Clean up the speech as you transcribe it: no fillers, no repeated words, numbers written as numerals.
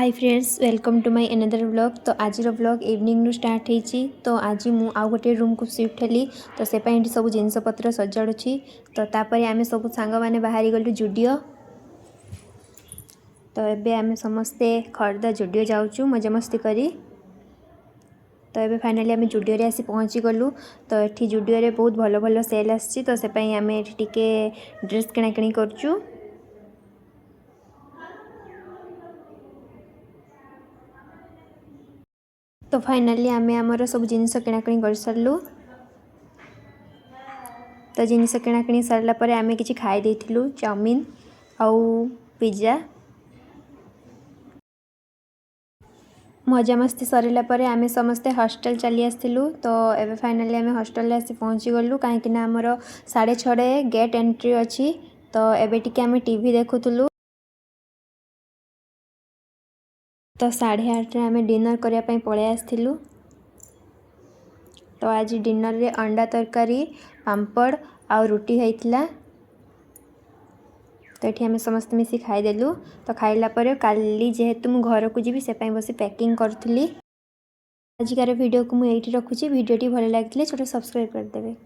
Hi friends welcome to my another vlog. तो आज vlog evening रू स्टार्ट होती। तो आज मु आउ गोटे रूम को शिफ्ट हेली। तो से पाई सब जिनपतर सजाड़ुछि। तो तापर आमे सब सांग माने बाहरी गलु जुडियो। तो एबे आमे समस्ते खर्दा जुडियो जाउछु मजा मस्ती करी। तो एबे फाइनली आमे जुडियो रे आसी पहुँची गलु। तो एठी जुडियो रे बहुत भलो भलो सेल आछि। तो से पाई आमे एठी टिके ड्रेस किना किनी करछु। तो फाइनली आमे आमर सब जिनस किणाकिणी कर सारू। तो जिनस किणाकिणी सारा पर आमे किछि खाई देथिलु चाउमीन आउ पिज्जा। मजा मस्ती सरला पर आमे समस्ते हॉस्टल चली आसथिलु। तो एबे फाइनली आमे हॉस्टल आसी पहुँची गलु कहीं आमर 6:30 गेट एंट्री अच्छी। तो एबे टिके आमे टीवी देखुथुलु। तो 8:30 आमे डिनर करिया पई पळे आसथिलु। तो आज डिनर रे अंडा तरकारी पांपड़ आउ रोटी होइथिला। तो ये आम समस्त मिसी खाईदेलु। तो खाइला पर काली जेहेतु मु घर को जीवी से पाई बसी पैकिंग करूली। आजिकार वीडियो को मुझे रखुची। वीडियोटी भल लगे छोटे सब्सक्राइब करदेवे।